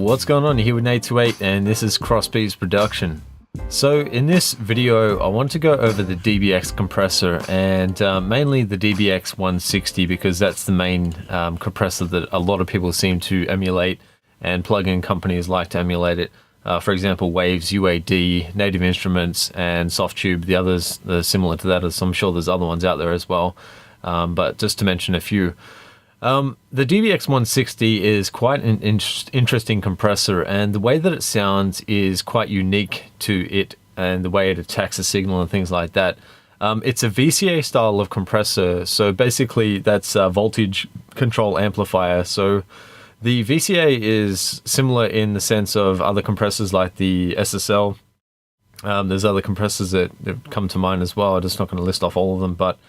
What's going on? You're here with Nate28 and this is Crossbeats Production. So in this video I want to go over the DBX compressor and mainly the DBX 160 because that's the main compressor that a lot of people seem to emulate and plug-in companies like to emulate it. For example, Waves, UAD, Native Instruments and Softtube. The others are similar to that, as I'm sure there's other ones out there as well, but just to mention a few. The DBX 160 is quite an interesting compressor, and the way that it sounds is quite unique to it and the way it attacks the signal and things like that. It's a VCA style of compressor, so basically that's a voltage control amplifier. So the VCA is similar in the sense of other compressors like the SSL. There's other compressors that come to mind as well. I'm just not going to list off all of them, but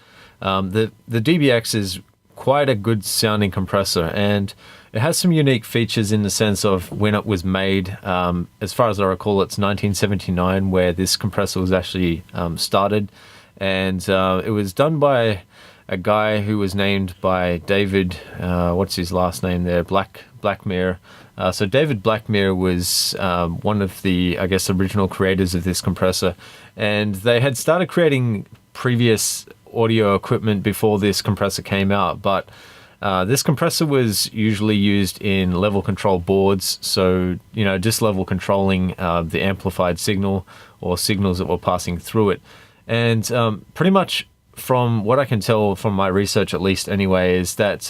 the DBX is quite a good sounding compressor, and it has some unique features in the sense of when it was made. As far as I recall, it's 1979 where this compressor was actually started, and it was done by a guy who was named by David, what's his last name there, Blackmere. So David Blackmere was one of the, I guess, original creators of this compressor, and they had started creating previous audio equipment before this compressor came out, but this compressor was usually used in level control boards, so just level controlling the amplified signal or signals that were passing through it. And pretty much from what I can tell from my research, at least anyway, is that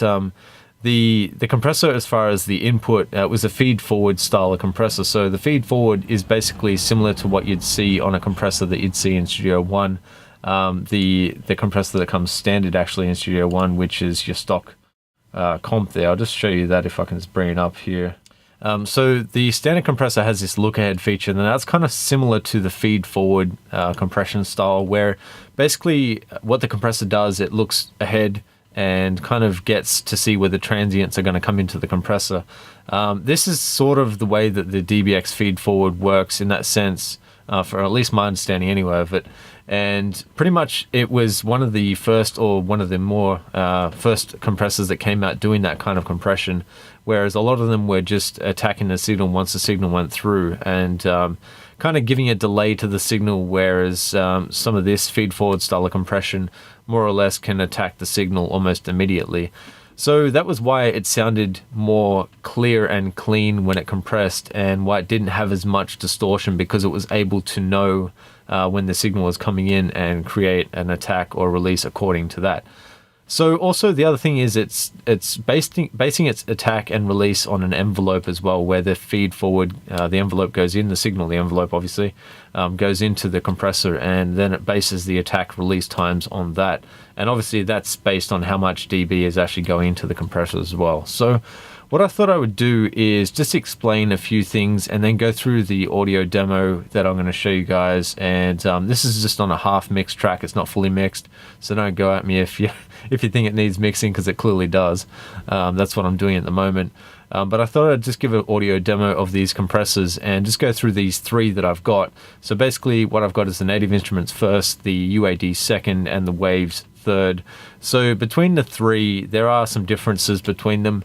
the compressor, as far as the input, was a feed forward style of compressor. So the feed forward is basically similar to what you'd see on a compressor that you'd see in Studio One. The compressor that comes standard actually in Studio One, which is your stock comp there. I'll just show you that if I can just bring it up here. So the standard compressor has this look ahead feature, and that's kind of similar to the feed forward compression style, where basically what the compressor does, it looks ahead and kind of gets to see where the transients are going to come into the compressor. This is sort of the way that the DBX feed forward works in that sense, for at least my understanding anyway of it. And pretty much it was one of the first, or one of the more first compressors that came out doing that kind of compression, whereas a lot of them were just attacking the signal once the signal went through and kind of giving a delay to the signal, whereas some of this feed forward style of compression more or less can attack the signal almost immediately. So that was why it sounded more clear and clean when it compressed, and why it didn't have as much distortion, because it was able to know when the signal was coming in and create an attack or release according to that. So also the other thing is it's basing its attack and release on an envelope as well, where the feed forward, the envelope goes in, the signal, the envelope obviously, goes into the compressor, and then it bases the attack release times on that. And obviously that's based on how much dB is actually going into the compressor as well. So what I thought I would do is just explain a few things and then go through the audio demo that I'm going to show you guys. And this is just on a half mixed track. It's not fully mixed, so don't go at me if you think it needs mixing, because it clearly does. That's what I'm doing at the moment. But I thought I'd just give an audio demo of these compressors and just go through these three that I've got. So basically what I've got is the Native Instruments first, the UAD second, and the Waves third. So between the three, there are some differences between them.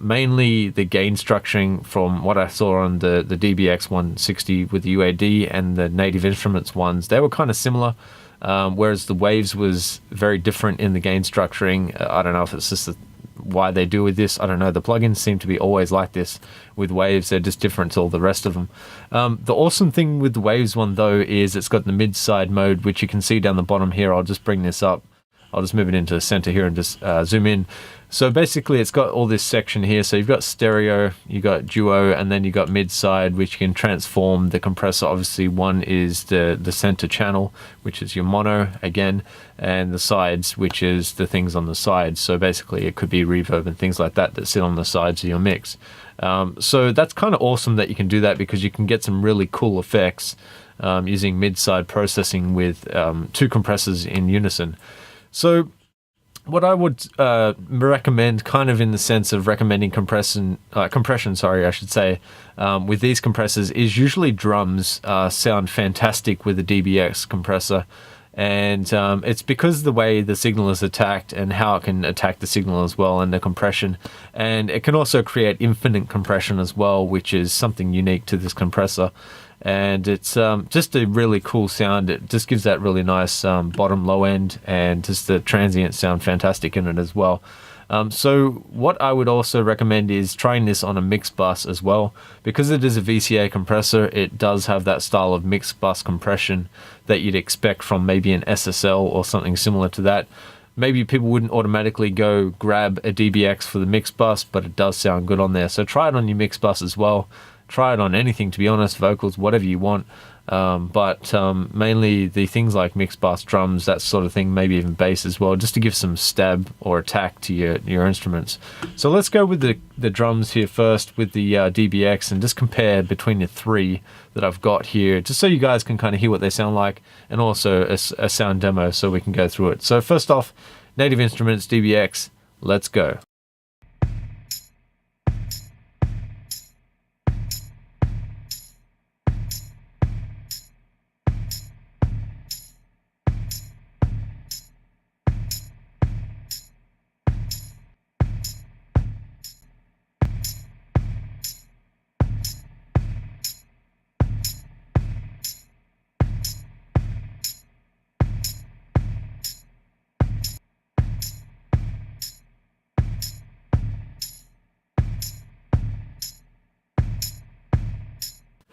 Mainly the gain structuring from what I saw on the DBX 160 with the UAD and the Native Instruments ones, they were kind of similar, whereas the Waves was very different in the gain structuring. I don't know if it's just why they do with this. I don't know. The plugins seem to be always like this with Waves. They're just different to all the rest of them. The awesome thing with the Waves one though is it's got the mid-side mode, which you can see down the bottom here. I'll just bring this up. I'll just move it into the center here and just zoom in. So basically it's got all this section here. So you've got stereo, you've got duo, and then you've got mid-side, which you can transform the compressor. Obviously one is the center channel, which is your mono again, and the sides, which is the things on the sides. So basically it could be reverb and things like that that sit on the sides of your mix. So that's kind of awesome that you can do that, because you can get some really cool effects using mid-side processing with two compressors in unison. So what I would recommend, kind of in the sense of recommending compression, I should say, with these compressors, is usually drums sound fantastic with the DBX compressor, And it's because of the way the signal is attacked and how it can attack the signal as well, and the compression. And it can also create infinite compression as well, which is something unique to this compressor. And it's just a really cool sound. It just gives that really nice bottom low end, and just the transient sound fantastic in it as well. So what I would also recommend is trying this on a mixed bus as well. Because it is a VCA compressor, it does have that style of mixed bus compression that you'd expect from maybe an SSL or something similar to that. Maybe people wouldn't automatically go grab a DBX for the mixed bus, but it does sound good on there. So try it on your mixed bus as well. Try it on anything, to be honest, vocals, whatever you want. But mainly the things like mixed bass, drums, that sort of thing, maybe even bass as well, just to give some stab or attack to your instruments. So let's go with the drums here first with the DBX, and just compare between the three that I've got here, just so you guys can kind of hear what they sound like, and also a sound demo so we can go through it. So first off, Native Instruments DBX, let's go.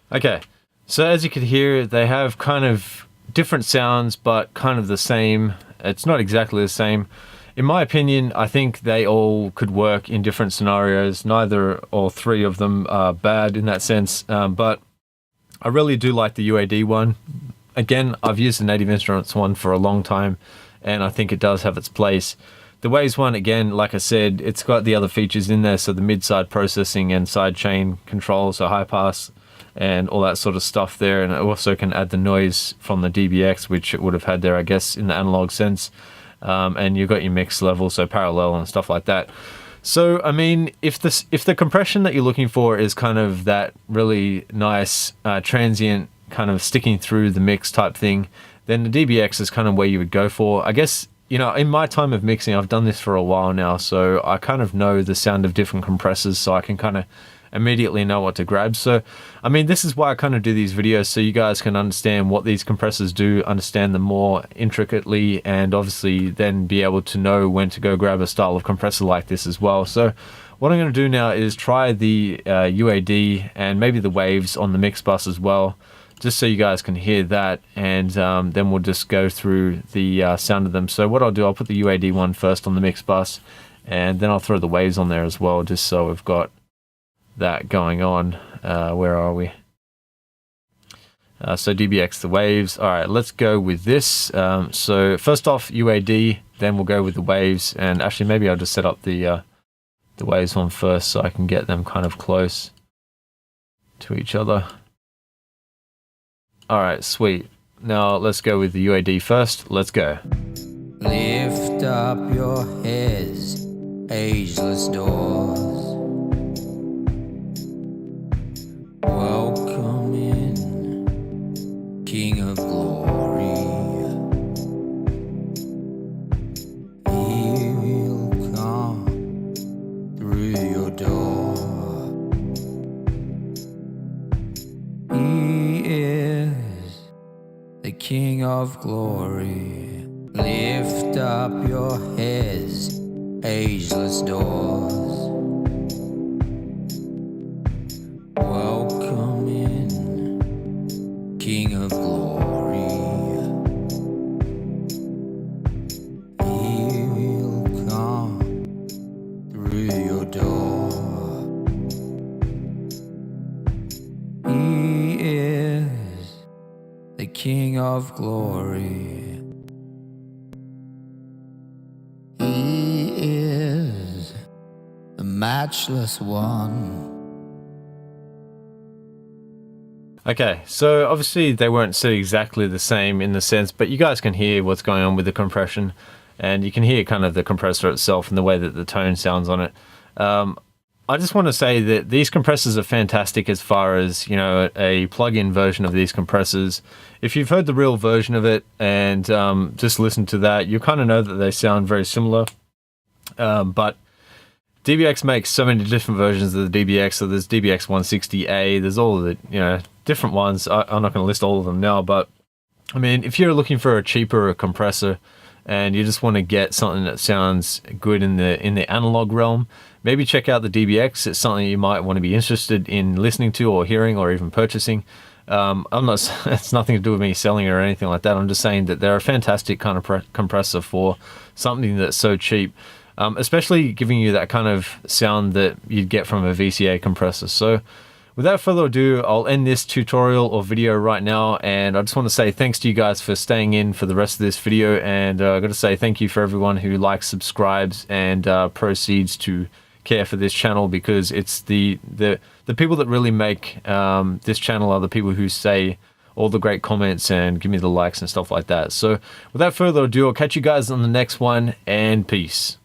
Okay, so as you can hear, they have kind of different sounds, but kind of the same. It's not exactly the same. In my opinion, I think they all could work in different scenarios. Neither or three of them are bad in that sense, but I really do like the UAD one. Again, I've used the Native Instruments one for a long time, and I think it does have its place. The Waves one, again, like I said, it's got the other features in there, so the mid-side processing and side chain control, so high pass, and all that sort of stuff there. And it also can add the noise from the DBX, which it would have had there, I guess, in the analog sense. And you've got your mix level, so parallel and stuff like that. So, I mean, if the compression that you're looking for is kind of that really nice transient kind of sticking through the mix type thing, then the DBX is kind of where you would go for. I guess, you know, in my time of mixing, I've done this for a while now, so I kind of know the sound of different compressors, so I can kind of immediately know what to grab. So I mean, this is why I kind of do these videos, so you guys can understand what these compressors do, understand them more intricately, and obviously then be able to know when to go grab a style of compressor like this as well. So what I'm going to do now is try the UAD and maybe the Waves on the mix bus as well, just so you guys can hear that, and then we'll just go through the sound of them. So what I'll do, I'll put the UAD one first on the mix bus, and then I'll throw the Waves on there as well, just so we've got that going on. Where are we? So DBX, the Waves. All right, let's go with this. So first off, UAD, then we'll go with the Waves, and actually maybe I'll just set up the Waves one first so I can get them kind of close to each other. All right, sweet. Now let's go with the UAD first. Let's go. Lift up your heads, ageless doors. Welcome in, King of Glory. He will come through your door. He is the King of Glory. Lift up your heads, ageless doors. Welcome in, King of Glory. He will come through your door. He is the King of Glory. He is the matchless one. Okay, so obviously they weren't set exactly the same in the sense, but you guys can hear what's going on with the compression, and you can hear kind of the compressor itself and the way that the tone sounds on it. I just want to say that these compressors are fantastic as far as, a plug-in version of these compressors. If you've heard the real version of it and just listen to that, you kind of know that they sound very similar. But DBX makes so many different versions of the DBX. So there's DBX 160A, there's all of the, different ones. I'm not going to list all of them now, but I mean, if you're looking for a cheaper compressor and you just want to get something that sounds good in the analog realm, maybe check out the DBX. It's something you might want to be interested in listening to or hearing or even purchasing. It's nothing to do with me selling it or anything like that. I'm just saying that they're a fantastic kind of compressor for something that's so cheap, especially giving you that kind of sound that you'd get from a VCA compressor. So without further ado, I'll end this tutorial or video right now, and I just want to say thanks to you guys for staying in for the rest of this video, and I've got to say thank you for everyone who likes, subscribes, and proceeds to care for this channel, because it's the people that really make this channel are the people who say all the great comments and give me the likes and stuff like that. So without further ado, I'll catch you guys on the next one, and peace.